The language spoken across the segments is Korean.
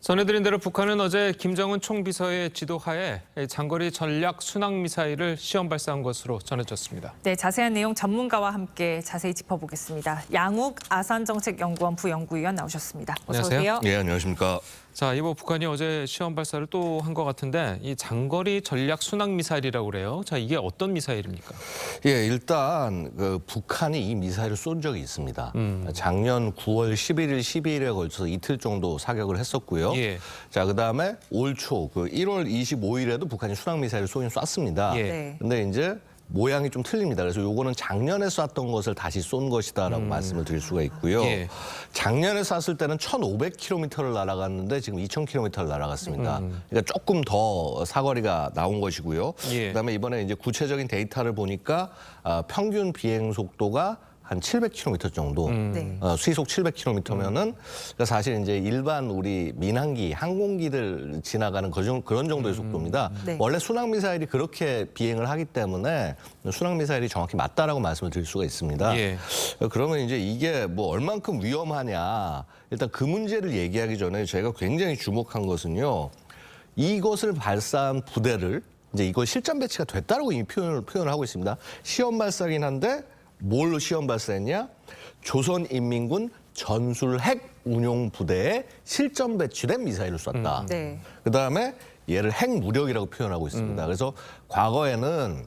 전해드린 대로 북한은 어제 김정은 총비서의 지도하에 장거리 전략 순항 미사일을 시험 발사한 것으로 전해졌습니다. 네, 자세한 내용 전문가와 함께 자세히 짚어보겠습니다. 양욱 아산정책연구원 부연구위원 나오셨습니다. 어서 안녕하세요. 오세요. 네, 안녕하십니까. 자, 이번 북한이 어제 시험 발사를 또 한 것 같은데 이 장거리 전략 순항 미사일이라고 그래요. 자, 이게 어떤 미사일입니까? 예, 일단 북한이 이 미사일을 쏜 적이 있습니다. 작년 9월 11일, 12일에 걸쳐서 이틀 정도 사격을 했었고요. 예. 자, 그다음에 올 초 1월 25일에도 북한이 순항 미사일을 쏘긴 쐈습니다. 예. 네. 근데 이제 모양이 좀 틀립니다. 그래서 요거는 작년에 쐈던 것을 다시 쏜 것이다라고 말씀을 드릴 수가 있고요. 예. 작년에 쐈을 때는 1,500km를 날아갔는데 지금 2,000km를 날아갔습니다. 그러니까 조금 더 사거리가 나온 것이고요. 예. 그다음에 이번에 이제 구체적인 데이터를 보니까 평균 비행 속도가 한 700km 정도, 네. 수시속 700km면은 사실 이제 일반 우리 민항기, 항공기들 지나가는 그런 정도의 속도입니다. 네. 원래 순항 미사일이 그렇게 비행을 하기 때문에 순항 미사일이 정확히 맞다라고 말씀을 드릴 수가 있습니다. 예. 그러면 이제 이게 뭐 얼만큼 위험하냐, 일단 그 문제를 얘기하기 전에 제가 굉장히 주목한 것은요, 이것을 발사한 부대를 이제 이걸 실전 배치가 됐다라고 이미 표현을 하고 있습니다. 시험 발사긴 한데 뭘로 시험 발사했냐? 조선인민군 전술핵 운용 부대에 실전 배치된 미사일을 쐈다. 네. 그다음에 얘를 핵무력이라고 표현하고 있습니다. 그래서 과거에는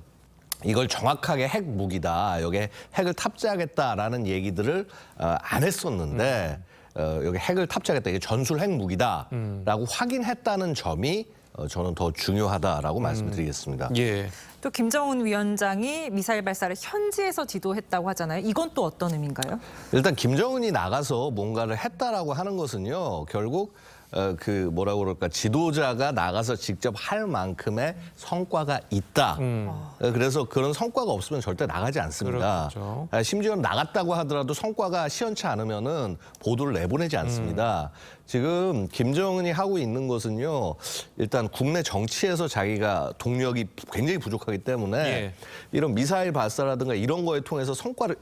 이걸 정확하게 핵 무기다, 여기에 핵을 탑재하겠다라는 얘기들을 안 했었는데 여기 핵을 탑재하겠다, 이게 전술 핵 무기다라고 확인했다는 점이 저는 더 중요하다라고 말씀을 드리겠습니다. 예. 또 김정은 위원장이 미사일 발사를 현지에서 지도했다고 하잖아요. 이건 또 어떤 의미인가요? 일단 김정은이 나가서 뭔가를 했다라고 하는 것은요, 결국 그 뭐라고 그럴까, 지도자가 나가서 직접 할 만큼의 성과가 있다. 그래서 그런 성과가 없으면 절대 나가지 않습니다. 그렇죠. 심지어 나갔다고 하더라도 성과가 시원치 않으면은 보도를 내보내지 않습니다. 지금 김정은이 하고 있는 것은요, 일단 국내 정치에서 자기가 동력이 굉장히 부족하기 때문에 예. 이런 미사일 발사라든가 이런 거에 통해서 성과를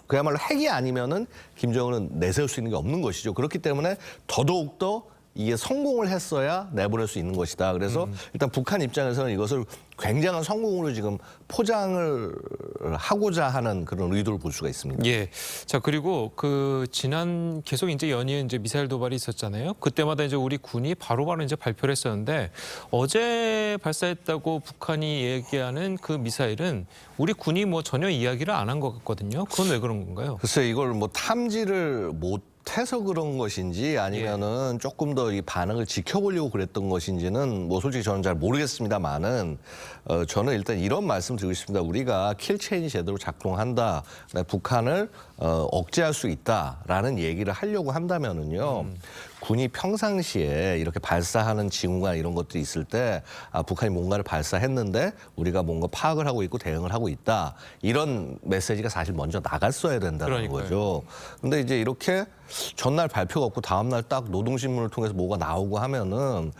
그야말로 핵이 아니면은 김정은은 내세울 수 있는 게 없는 것이죠. 그렇기 때문에 더더욱더 이게 성공을 했어야 내보낼 수 있는 것이다. 그래서 일단 북한 입장에서는 이것을 굉장한 성공으로 지금 포장을 하고자 하는 그런 의도를 볼 수가 있습니다. 예. 자, 그리고 지난 계속 이제 연이은 이제 미사일 도발이 있었잖아요. 그때마다 이제 우리 군이 바로바로 이제 발표를 했었는데 어제 발사했다고 북한이 얘기하는 그 미사일은 우리 군이 뭐 전혀 이야기를 안 한 것 같거든요. 그건 왜 그런 건가요? 글쎄, 이걸 뭐 탐지를 못해서 그런 것인지 아니면은 조금 더 이 반응을 지켜보려고 그랬던 것인지는 뭐 솔직히 저는 잘 모르겠습니다만은 저는 일단 이런 말씀 드리고 싶습니다. 우리가 킬체인이 제대로 작동한다, 북한을 억제할 수 있다라는 얘기를 하려고 한다면은요, 군이 평상시에 이렇게 발사하는 징후가 이런 것들이 있을 때 북한이 뭔가를 발사했는데 우리가 뭔가 파악을 하고 있고 대응을 하고 있다, 이런 메시지가 사실 먼저 나갔어야 된다는 그러니까요. 거죠. 근데 이제 이렇게 전날 발표가 없고 다음날 딱 노동신문을 통해서 뭐가 나오고 하면은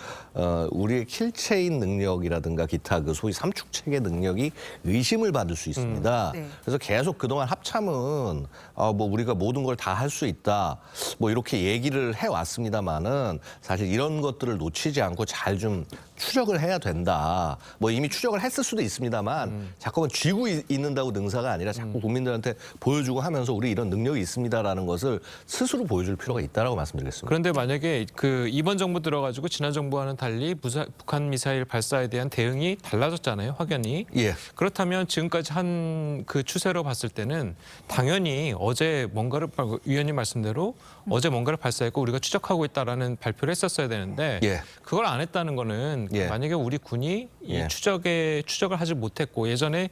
우리의 킬체인 능력이라든가 기타 그 소위 삼축체계 능력이 의심을 받을 수 있습니다. 네. 그래서 계속 그동안 합참은 뭐 우리가 모든 걸 다 할 수 있다, 뭐 이렇게 얘기를 해왔습니다만은 사실 이런 것들을 놓치지 않고 잘 좀 추적을 해야 된다. 뭐 이미 추적을 했을 수도 있습니다만 자꾸만 쥐고 있는다고 능사가 아니라 자꾸 국민들한테 보여주고 하면서 우리 이런 능력이 있습니다라는 것을 스스로 보여줄 필요가 있다라고 말씀드리겠습니다. 그런데 만약에 이번 정부 들어가지고 지난 정부와는 달리 북한 미사일 발사에 대한 대응이 달라졌잖아요, 확연히. 예. 그렇다면 지금까지 한 그 추세로 봤을 때는 당연히 어제 위원님 말씀대로 어제 뭔가를 발사했고 우리가 추적하고 있다라는 발표를 했었어야 되는데 예. 그걸 안 했다는 거는 예. 만약에 우리 군이 이 예. 추적을 하지 못했고 예전에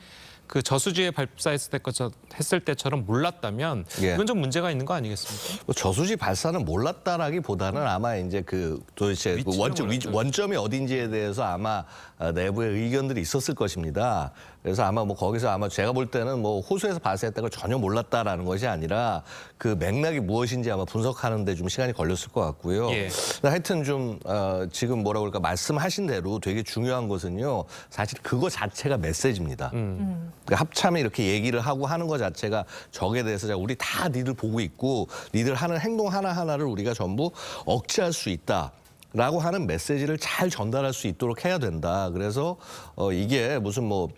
그 저수지에 발사했을 때처럼 몰랐다면 예. 이건 좀 문제가 있는 거 아니겠습니까? 뭐 저수지 발사는 몰랐다라기보다는 아마 이제 도대체 원점이 어딘지에 대해서 아마 내부에 의견들이 있었을 것입니다. 그래서 아마 뭐 거기서 아마 제가 볼 때는 뭐 호수에서 발사했다는 걸 전혀 몰랐다라는 것이 아니라 그 맥락이 무엇인지 아마 분석하는 데 좀 시간이 걸렸을 것 같고요. 예. 하여튼 좀 지금 뭐라고 그럴까, 말씀하신 대로 되게 중요한 것은요, 사실 그거 자체가 메시지입니다. 그러니까 합참이 이렇게 얘기를 하고 하는 것 자체가 적에 대해서 우리 다 니들 보고 있고 니들 하는 행동 하나하나를 우리가 전부 억제할 수 있다. 라고 하는 메시지를 잘 전달할 수 있도록 해야 된다. 그래서 이게 무슨 뭐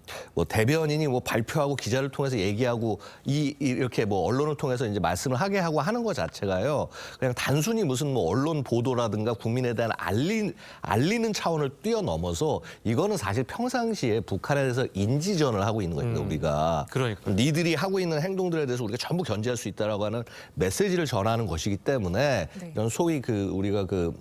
대변인이 뭐 발표하고 기자를 통해서 얘기하고 이렇게 뭐 언론을 통해서 이제 말씀을 하게 하고 하는 것 자체가요. 그냥 단순히 무슨 뭐 언론 보도라든가 국민에 대한 알리는 차원을 뛰어넘어서 이거는 사실 평상시에 북한에 대해서 인지전을 하고 있는 겁니다. 우리가. 그러니까요. 니들이 하고 있는 행동들에 대해서 우리가 전부 견제할 수 있다라고 하는 메시지를 전하는 것이기 때문에 네. 이런 소위 우리가 그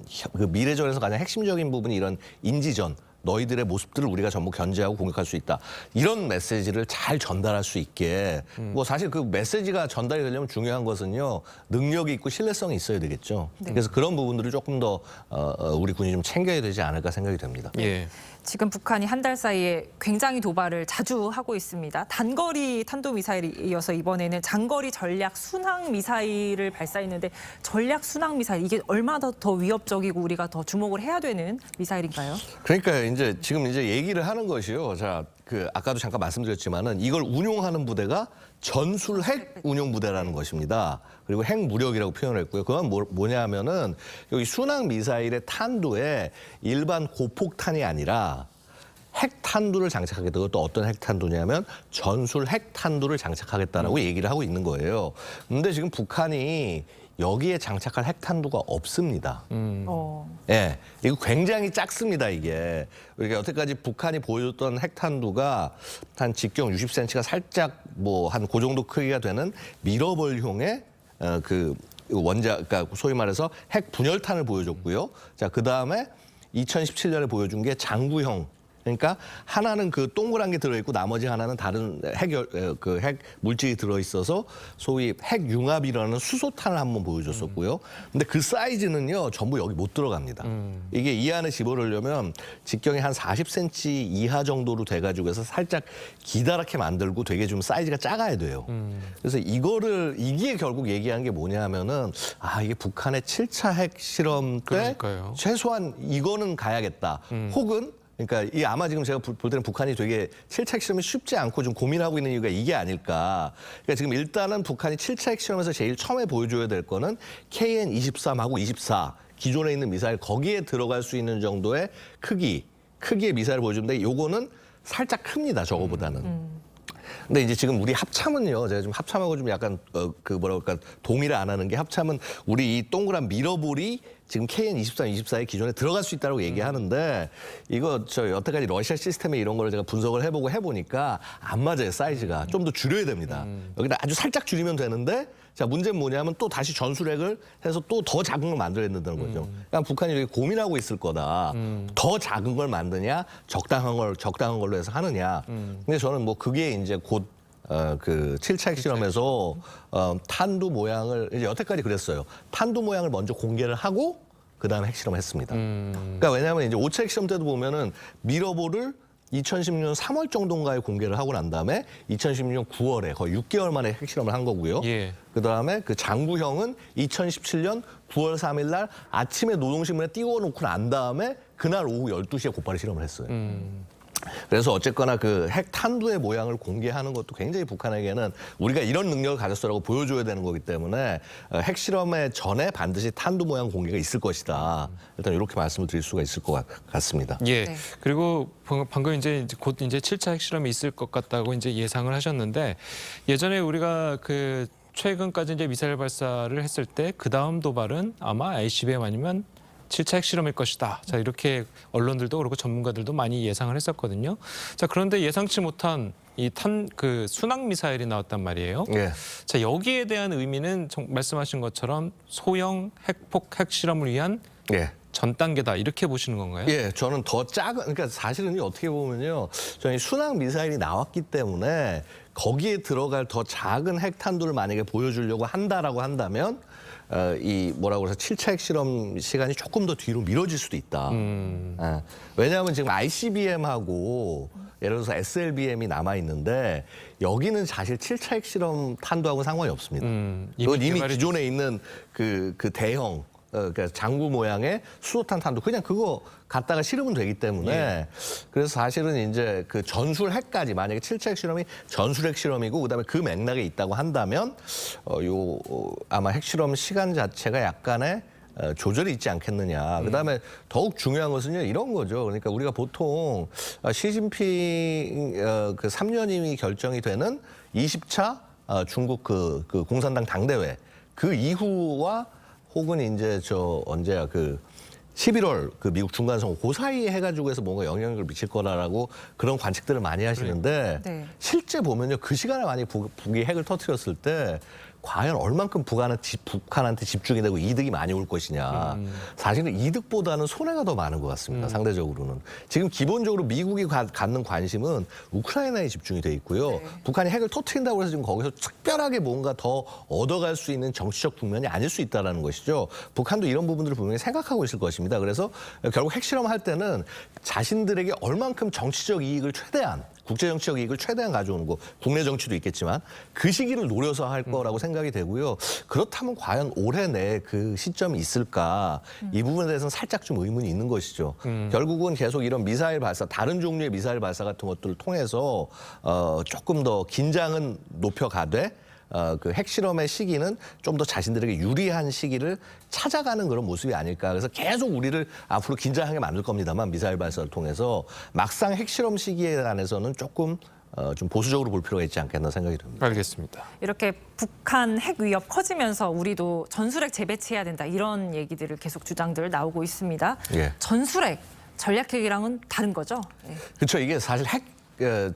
미래전에서 가장 핵심적인 부분이 이런 인지전, 너희들의 모습들을 우리가 전부 견제하고 공격할 수 있다. 이런 메시지를 잘 전달할 수 있게 뭐 사실 그 메시지가 전달이 되려면 중요한 것은요. 능력이 있고 신뢰성이 있어야 되겠죠. 네. 그래서 그런 부분들을 조금 더 우리 군이 좀 챙겨야 되지 않을까 생각이 됩니다. 예. 지금 북한이 한 달 사이에 굉장히 도발을 자주 하고 있습니다. 단거리 탄도미사일에 이어서 이번에는 장거리 전략 순항 미사일을 발사했는데 전략 순항 미사일 이게 얼마나 더 위협적이고 우리가 더 주목을 해야 되는 미사일인가요? 그러니까 이제 지금 이제 얘기를 하는 것이요. 자, 아까도 잠깐 말씀드렸지만은 이걸 운용하는 부대가 전술 핵 운용 부대라는 것입니다. 그리고 핵 무력이라고 표현을 했고요. 그건 뭐냐면은 여기 순항 미사일의 탄두에 일반 고폭탄이 아니라 핵탄두를 장착하겠다. 그것도 어떤 핵탄두냐면 전술 핵탄두를 장착하겠다라고 얘기를 하고 있는 거예요. 근데 지금 북한이 여기에 장착할 핵탄두가 없습니다. 예, 이거 굉장히 작습니다, 이게. 우리가 여태까지 북한이 보여줬던 핵탄두가 한 직경 60cm가 살짝 뭐 한 그 정도 크기가 되는 미러볼형의 그러니까 소위 말해서 핵 분열탄을 보여줬고요. 자, 그 다음에 2017년에 보여준 게 장구형. 그러니까 하나는 그 동그란 게 들어있고 나머지 하나는 다른 핵 물질이 들어있어서 소위 핵융합이라는 수소탄을 한번 보여줬었고요. 근데 그 사이즈는요 전부 여기 못 들어갑니다. 이게 이 안에 집어넣으려면 직경이 한 40cm 이하 정도로 돼가지고 해서 살짝 기다랗게 만들고 되게 좀 사이즈가 작아야 돼요. 그래서 이게 결국 얘기한 게 뭐냐 하면은 이게 북한의 7차 핵 실험 때 그러니까요. 최소한 이거는 가야겠다. 혹은 그러니까 이 아마 지금 제가 볼 때는 북한이 되게 7차 핵실험이 쉽지 않고 좀 고민하고 있는 이유가 이게 아닐까. 그러니까 지금 일단은 북한이 7차 핵실험에서 제일 처음에 보여줘야 될 거는 KN-23하고 24 기존에 있는 미사일 거기에 들어갈 수 있는 정도의 크기의 미사일을 보여주는데 요거는 살짝 큽니다. 저거보다는. 근데 이제 지금 우리 합참은요, 제가 좀 합참하고 좀 약간 동의를 안 하는 게 합참은 우리 이 동그란 미러볼이 지금 KN-23, 24의 기존에 들어갈 수 있다고 얘기하는데 이거 여태까지 러시아 시스템에 이런 거를 제가 분석을 해보니까 안 맞아요, 사이즈가. 좀 더 줄여야 됩니다. 여기다 아주 살짝 줄이면 되는데 자, 문제는 뭐냐면 또 다시 전술핵을 해서 또 더 작은 걸 만들어야 된다는 거죠. 그러니까 북한이 여기 고민하고 있을 거다. 더 작은 걸 만드냐, 적당한 걸로 해서 하느냐. 근데 저는 뭐 그게 이제 곧 그 7차 핵실험에서 탄두 모양을 이제 여태까지 그랬어요. 탄두 모양을 먼저 공개를 하고 그다음에 핵실험을 했습니다. 그러니까 왜냐하면 이제 5차 핵실험 때도 보면은 미러볼을 2016년 3월 정도인가에 공개를 하고 난 다음에 2016년 9월에 거의 6개월 만에 핵실험을 한 거고요. 예. 그다음에 그 장구형은 2017년 9월 3일 날 아침에 노동신문에 띄워놓고 난 다음에 그날 오후 12시에 곧바로 실험을 했어요. 그래서 어쨌거나 그 핵탄두의 모양을 공개하는 것도 굉장히 북한에게는 우리가 이런 능력을 가졌어라고 보여줘야 되는 거기 때문에 핵실험의 전에 반드시 탄두 모양 공개가 있을 것이다. 일단 이렇게 말씀을 드릴 수가 있을 것 같습니다. 예. 네. 그리고 방금 이제 곧 이제 7차 핵실험이 있을 것 같다고 이제 예상을 하셨는데 예전에 우리가 그 최근까지 이제 미사일 발사를 했을 때 그 다음 도발은 아마 ICBM 아니면 7차 핵실험일 것이다. 자, 이렇게 언론들도 그렇고 전문가들도 많이 예상을 했었거든요. 자, 그런데 예상치 못한 그 순항 미사일이 나왔단 말이에요. 예. 자, 여기에 대한 의미는 말씀하신 것처럼 소형 핵폭 핵실험을 위한 예. 전 단계다. 이렇게 보시는 건가요? 예, 저는 더 작은, 그러니까 사실은 어떻게 보면요. 저희 순항 미사일이 나왔기 때문에 거기에 들어갈 더 작은 핵탄두를 만약에 보여주려고 한다라고 한다면 이 뭐라고 해서 7차 핵실험 시간이 조금 더 뒤로 미뤄질 수도 있다. 예. 왜냐하면 지금 ICBM하고 예를 들어서 SLBM이 남아 있는데 여기는 사실 7차 핵실험 탄두하고는 상관이 없습니다. 그건 이미 기존에 있는 그 대형 그러니까 장구 모양의 수소탄 탄두 그냥 그거 갖다가 실으면 되기 때문에 그래서 사실은 이제 그 전술 핵까지 만약에 7차 핵 실험이 전술 핵 실험이고 그다음에 그 맥락에 있다고 한다면 아마 핵 실험 시간 자체가 약간의 조절이 있지 않겠느냐. 그다음에 더욱 중요한 것은요 이런 거죠. 그러니까 우리가 보통 시진핑 그 3년임이 결정이 되는 20차 중국 그 공산당 당대회 그 이후와 혹은 이제 언제야 11월 그 미국 중간선거 그 사이에 해가지고 해서 뭔가 영향력을 미칠 거라고 그런 관측들을 많이 하시는데 네. 실제 보면요 그 시간에 만약 북이 핵을 터뜨렸을 때 과연 얼만큼 북한한테 집중이 되고 이득이 많이 올 것이냐. 사실은 이득보다는 손해가 더 많은 것 같습니다. 상대적으로는. 지금 기본적으로 미국이 갖는 관심은 우크라이나에 집중이 돼 있고요. 네. 북한이 핵을 터뜨린다고 해서 지금 거기서 특별하게 뭔가 더 얻어갈 수 있는 정치적 국면이 아닐 수 있다는 것이죠. 북한도 이런 부분들을 분명히 생각하고 있을 것입니다. 그래서 결국 핵실험할 때는 자신들에게 얼만큼 정치적 이익을 최대한 국제정치적 이익을 최대한 가져오는 거, 국내 정치도 있겠지만 그 시기를 노려서 할 거라고 생각이 되고요. 그렇다면 과연 올해 내에 그 시점이 있을까? 이 부분에 대해서는 살짝 좀 의문이 있는 것이죠. 결국은 계속 이런 미사일 발사, 다른 종류의 미사일 발사 같은 것들을 통해서 조금 더 긴장은 높여가되 그 핵실험의 시기는 좀 더 자신들에게 유리한 시기를 찾아가는 그런 모습이 아닐까. 그래서 계속 우리를 앞으로 긴장하게 만들 겁니다만 미사일 발사를 통해서 막상 핵실험 시기에 관해서는 조금 좀 보수적으로 볼 필요가 있지 않겠나 생각이 듭니다. 알겠습니다. 이렇게 북한 핵 위협 커지면서 우리도 전술핵 재배치해야 된다 이런 얘기들을 계속 주장들 나오고 있습니다. 예. 전술핵, 전략핵이랑은 다른 거죠? 예. 그렇죠. 이게 사실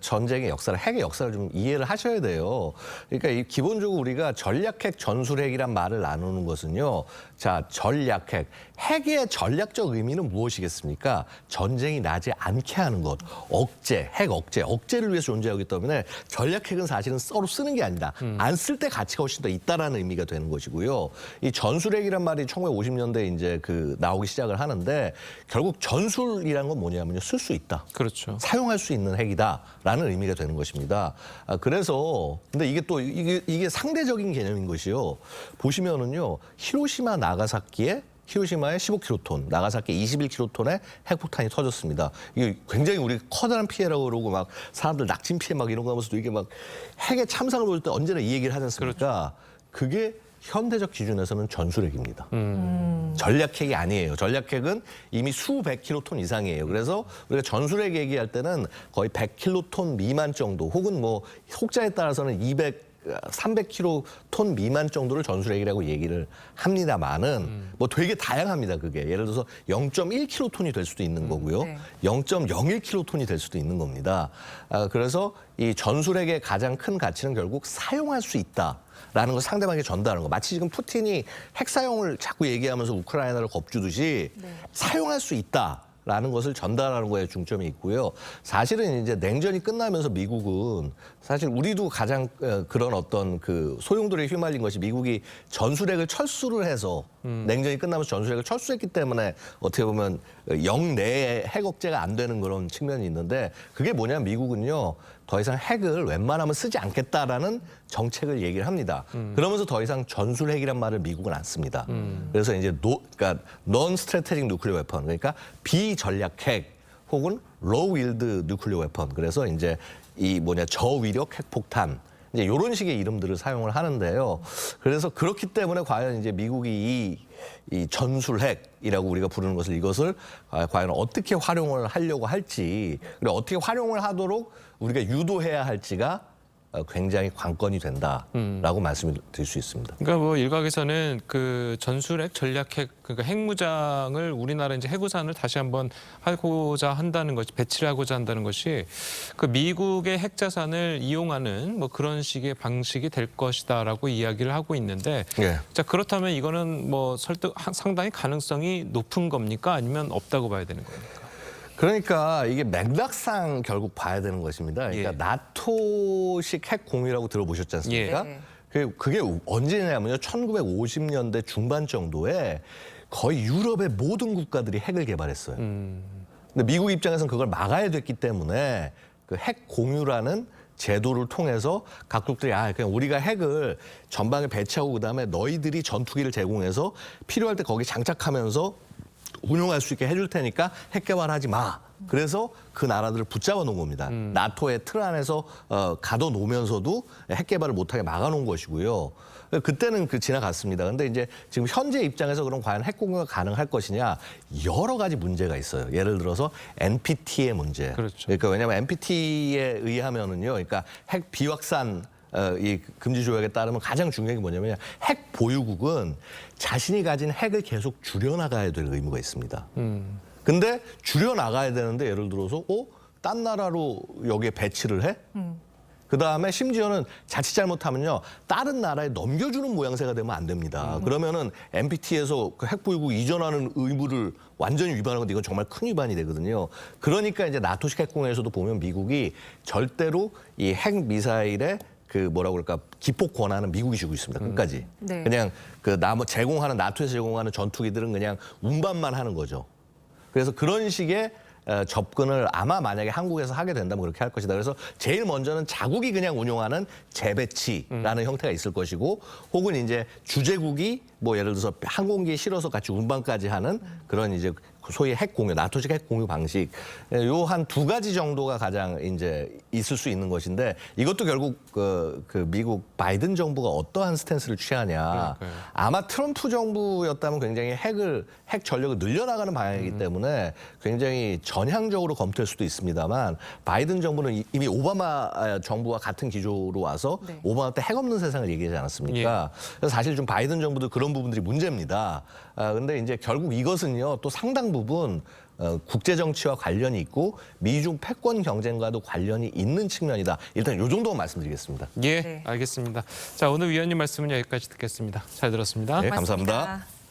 전쟁의 역사를, 핵의 역사를 좀 이해를 하셔야 돼요. 그러니까 기본적으로 우리가 전략핵, 전술핵이란 말을 나누는 것은요. 자, 전략핵. 핵의 전략적 의미는 무엇이겠습니까? 전쟁이 나지 않게 하는 것. 억제, 핵 억제를 위해서 존재하기 때문에 전략핵은 사실은 서로 쓰는 게 아니다. 안 쓸 때 가치가 훨씬 더 있다라는 의미가 되는 것이고요. 이 전술핵이란 말이 1950년대에 이제 나오기 시작을 하는데 결국 전술이란 건 뭐냐면요. 쓸 수 있다. 그렇죠. 사용할 수 있는 핵이다라는 의미가 되는 것입니다. 그래서 근데 이게 또 이게 상대적인 개념인 것이요. 보시면은요. 히로시마에 15킬로톤, 나가사키에 21킬로톤의 핵폭탄이 터졌습니다. 이게 굉장히 우리 커다란 피해라고 그러고 막 사람들 낙진 피해 막 이런 거 하면서도 이게 막 핵의 참상을 볼 때 언제나 이 얘기를 하지 않습니까? 그렇죠. 그게 현대적 기준에서는 전술핵입니다. 전략핵이 아니에요. 전략핵은 이미 수백 킬로톤 이상이에요. 그래서 우리가 전술핵 얘기할 때는 거의 100킬로톤 미만 정도 혹은 뭐 혹자에 따라서는 300킬로톤 미만 정도를 전술핵이라고 얘기를 합니다만은 뭐 되게 다양합니다. 그게 예를 들어서 0.1킬로톤이 될 수도 있는 거고요. 네. 0.01킬로톤이 될 수도 있는 겁니다. 그래서 이 전술핵의 가장 큰 가치는 결국 사용할 수 있다라는 걸 상대방에게 전달하는 거. 마치 지금 푸틴이 핵 사용을 자꾸 얘기하면서 우크라이나를 겁주듯이 네. 사용할 수 있다라는 것을 전달하는 거에 중점이 있고요. 사실은 이제 냉전이 끝나면서 미국은 사실 우리도 가장 그런 어떤 그 소용돌이에 휘말린 것이 미국이 전술핵을 철수를 해서 냉전이 끝나면서 전술핵을 철수했기 때문에 어떻게 보면 영내에 핵 억제가 안 되는 그런 측면이 있는데 그게 뭐냐면 미국은요. 더 이상 핵을 웬만하면 쓰지 않겠다라는 정책을 얘기를 합니다. 그러면서 더 이상 전술핵이란 말을 미국은 안 씁니다. 그래서 이제 그러니까 non-strategic nuclear weapon, 그러니까 비전략핵 혹은 low-yield nuclear weapon. 그래서 이제 저위력 핵폭탄. 이제 이런 식의 이름들을 사용을 하는데요. 그래서 그렇기 때문에 과연 이제 미국이 이 전술핵이라고 우리가 부르는 이것을 과연 어떻게 활용을 하려고 할지, 그리고 어떻게 활용을 하도록 우리가 유도해야 할지가 굉장히 관건이 된다라고 말씀을 드릴 수 있습니다. 그러니까 뭐 일각에서는 그 전술핵, 전략핵, 그러니까 핵무장을 우리나라 이제 해구산을 다시 한번 하고자 한다는 것이 배치를 하고자 한다는 것이 그 미국의 핵 자산을 이용하는 뭐 그런 식의 방식이 될 것이다라고 이야기를 하고 있는데, 예. 자 그렇다면 이거는 뭐 상당히 가능성이 높은 겁니까? 아니면 없다고 봐야 되는 겁니까? 그러니까 이게 맥락상 결국 봐야 되는 것입니다. 그러니까 예. 나토식 핵 공유라고 들어보셨지 않습니까? 예. 그게 언제냐면요. 1950년대 중반 정도에 거의 유럽의 모든 국가들이 핵을 개발했어요. 근데 미국 입장에서는 그걸 막아야 됐기 때문에 그 핵 공유라는 제도를 통해서 각국들이 그냥 우리가 핵을 전방에 배치하고 그다음에 너희들이 전투기를 제공해서 필요할 때 거기 장착하면서 운용할 수 있게 해줄 테니까 핵 개발하지 마. 그래서 그 나라들을 붙잡아 놓은 겁니다. 나토의 틀 안에서 가둬놓으면서도 핵 개발을 못하게 막아놓은 것이고요. 그때는 지나갔습니다. 근데 이제 지금 현재 입장에서 그럼 과연 핵 공유가 가능할 것이냐 여러 가지 문제가 있어요. 예를 들어서 NPT의 문제. 그렇죠. 그러니까 왜냐하면 NPT에 의하면은요, 그러니까 핵 비확산 이 금지 조약에 따르면 가장 중요한 게 뭐냐면 핵 보유국은 자신이 가진 핵을 계속 줄여나가야 될 의무가 있습니다. 근데 줄여나가야 되는데 예를 들어서 딴 나라로 여기에 배치를 해? 그다음에 심지어는 자칫 잘못하면요 다른 나라에 넘겨주는 모양새가 되면 안 됩니다. 그러면은 NPT에서 그 핵 보유국 이전하는 의무를 완전히 위반하는 건데 이건 정말 큰 위반이 되거든요. 그러니까 이제 나토식 핵공유에서도 보면 미국이 절대로 이 핵 미사일에 그 뭐라고 그럴까 기폭 권한은 미국이 쥐고 있습니다. 끝까지. 네. 그냥 그 제공하는 나토에서 제공하는 전투기들은 그냥 운반만 하는 거죠. 그래서 그런 식의 접근을 아마 만약에 한국에서 하게 된다면 그렇게 할 것이다. 그래서 제일 먼저는 자국이 그냥 운용하는 재배치라는 형태가 있을 것이고 혹은 이제 주재국이 뭐 예를 들어서 항공기에 실어서 같이 운반까지 하는 그런 이제 소위 핵 공유, 나토식 핵 공유 방식 요 한 두 가지 정도가 가장 이제 있을 수 있는 것인데 이것도 결국 그 미국 바이든 정부가 어떠한 스탠스를 취하냐. 그러니까요. 아마 트럼프 정부였다면 굉장히 핵 전력을 늘려나가는 방향이기 때문에 굉장히 전향적으로 검토할 수도 있습니다만 바이든 정부는 이미 오바마 정부와 같은 기조로 와서 네. 오바마 때 핵 없는 세상을 얘기하지 않았습니까? 그래서 사실 좀 바이든 정부도 그런 부분들이 문제입니다. 근데 이제 결국 이것은요 또 상당 부분 국제 정치와 관련이 있고 미중 패권 경쟁과도 관련이 있는 측면이다. 일단 이 정도만 말씀드리겠습니다. 예, 네. 알겠습니다. 자, 오늘 위원님 말씀은 여기까지 듣겠습니다. 잘 들었습니다. 네, 감사합니다. 고맙습니다.